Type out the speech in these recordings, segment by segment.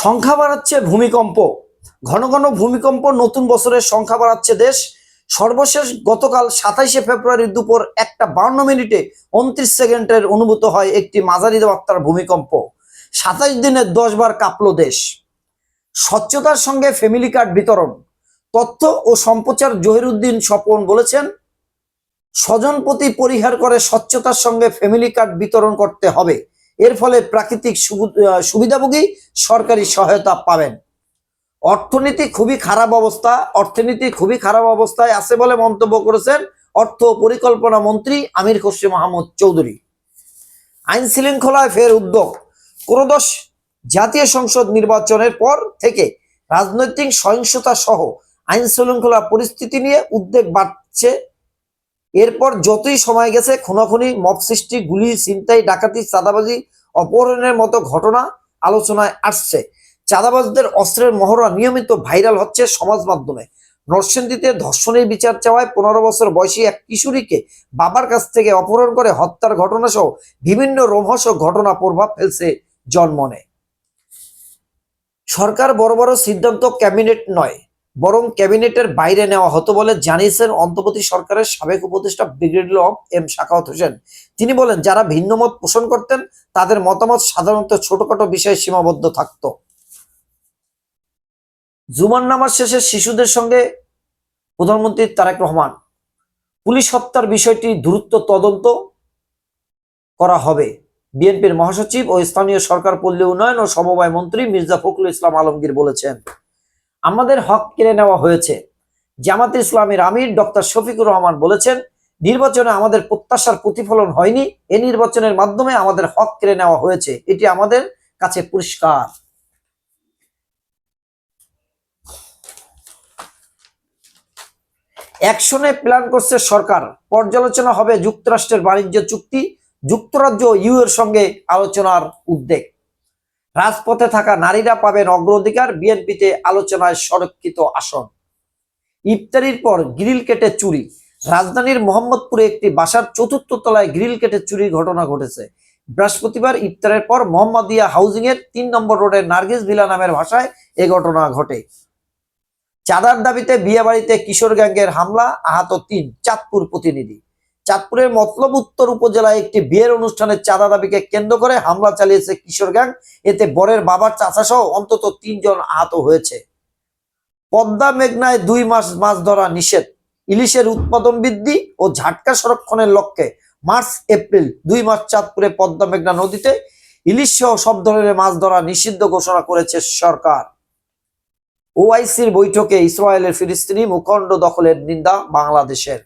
সংখ্যা বাড়াচ্ছে ভূমিকম্প। ঘন ঘন ভূমিকম্প, নতুন বছরের সংখ্যা বাড়াচ্ছে দেশ। সর্বশেষ গতকাল 27শে ফেব্রুয়ারি দুপুর 1:52 29 অনুভূত হয় একটি মাঝারি মাত্রার ভূমিকম্প। 27 দিনে 10 বার কাঁপলো দেশ। স্বচ্ছতার সঙ্গে ফ্যামিলি কার্ড বিতরণ। তথ্য ও সম্প্রচার জহিরুদ্দিন স্বপন বলেছেন, স্বজনপ্রীতি পরিহার করে স্বচ্ছতার সঙ্গে ফ্যামিলি কার্ড বিতরণ করতে হবে। এর ফলে প্রাকৃতিক সুবিধাভোগী সরকারি সহায়তা পাবেন। অর্থনীতি খুবই খারাপ অবস্থায় আছে বলে মন্তব্য করেছেন অর্থ পরিকল্পনা মন্ত্রী আমির খসরু মাহমুদ চৌধুরী। আইন শৃঙ্খলায় ফের উদ্যোগ। ত্রয়োদশ জাতীয় সংসদ নির্বাচনের পর থেকে রাজনৈতিক সহিংসতা সহ আইন শৃঙ্খলা পরিস্থিতি নিয়ে উদ্বেগ বাড়ছে। এরপর যতই সময় গেছে, খুনাখুনি, মব সৃষ্টি, গুলি, ছিনতাই, ডাকাতি, চাঁদাবাজি, অপহরণের মতো ঘটনা আলোচনায় আসছে। চাঁদাবাজদের অস্ত্রের মহড়া নিয়মিত ভাইরাল হচ্ছে সমাজ মাধ্যমে। নরসিংদীতে ধর্ষণের বিচার চাওয়ায় 15 বছর বয়সী এক কিশোরীকে বাবার কাছ থেকে অপহরণ করে হত্যার ঘটনা সহ বিভিন্ন রোমহর্ষক ঘটনা প্রভাব ফেলছে জনমনে। সরকার বড় বড় সিদ্ধান্ত ক্যাবিনেট নয়, বরং ক্যাবিনেটের বাইরে নেওয়া হতো বলে জানিয়েছেন অন্তর্বর্তী সরকারের সাবেক উপদেষ্টা ব্রিগেডিয়ার এম সাখাওয়াত হোসেন। তিনি বলেন, যারা ভিন্ন মত পোষণ করতেন তাদের মতামত সাধারণত ছোটখাটো বিষয়ে সীমাবদ্ধ থাকতো। জুমার নামাজ শেষে শিশুদের সঙ্গে প্রধানমন্ত্রী তারেক রহমান। পুলিশ হত্যার বিষয়টি দ্রুত তদন্ত করা হবে। বিএনপির মহাসচিব ও স্থানীয় সরকার পল্লী উন্নয়ন ও সমবায় মন্ত্রী মির্জা ফখরুল ইসলাম আলমগীর বলেছেন, আমাদের হক কেড়ে নেওয়া হয়েছে। জামাতে ইসলামের আমির ডক্টর শফিকুর রহমান বলেছেন, নির্বাচনে আমাদের প্রত্যাশার প্রতিফলন হয়নি। এই নির্বাচনের মাধ্যমে আমাদের হক কেড়ে নেওয়া হয়েছে, এটি আমাদের কাছে পরিষ্কার। অ্যাকশনে প্ল্যান করছে সরকার। পর্যালোচনা হবে যুক্তরাষ্ট্রের বাণিজ্য চুক্তি। যুক্তরাজ্য ইউ এর সঙ্গে আলোচনার উদ্বেগ। রাজপথে থাকা নারীরা পাবেন অগ্রাধিকার। বিএনপিতে আলোচনায় সংরক্ষিত আসন। ইফতারির পর গ্রিল কেটে চুরি। রাজধানীর মোহাম্মদপুরে একটি বাসার 4র্থ তলায় গ্রিল কেটে চুরির ঘটনা ঘটেছে। বৃহস্পতিবার ইফতারের পর মোহাম্মদিয়া হাউজিং এর 3 নম্বর রোডের নার্গিস ভিলা নামের ভাষায় এ ঘটনা ঘটে। চাঁদার দাবিতে বিয়ে বাড়িতে কিশোর গ্যাংয়ের হামলা, আহত 3। চাঁদপুর প্রতিনিধি। চাঁদপুরের মতলব উত্তর উপজেলায় একটি বিয়ের অনুষ্ঠানের চাঁদা দাবিকে কেন্দ্র করে হামলা চালিয়েছে কিশোর গ্যাং। এতে বরের বাবার চাচা সহ অন্তত 3 জন আহত হয়েছে। পদ্মা মেঘনায় 2 মাস মাছ ধরা নিষেধ। ইলিশের উৎপাদন বৃদ্ধি ও ঝাটকা সংরক্ষণের লক্ষ্যে মার্চ এপ্রিল 2 মাস চাঁদপুরে পদ্মা মেঘনা নদীতে ইলিশ সহ সব ধরনের মাছ ধরা নিষিদ্ধ ঘোষণা করেছে সরকার। ওআইসির বৈঠকে ইসরায়েলের ফিলিস্তিনি ভূখণ্ড দখলের নিন্দা বাংলাদেশের।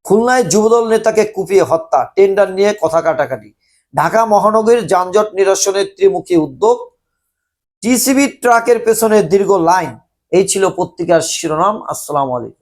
খুলনায় যুবদল নেতাকে কুপিয়ে হত্যা, টেন্ডার নিয়ে কথা কাটাকাটি। ঢাকা মহানগরীর যানজট নিরসনের ত্রিমুখী উদ্যোগ। টিসিবি ট্রাকের পেছনে দীর্ঘ লাইন। এই ছিল পত্রিকার শিরোনাম। আসসালামু আলাইকুম।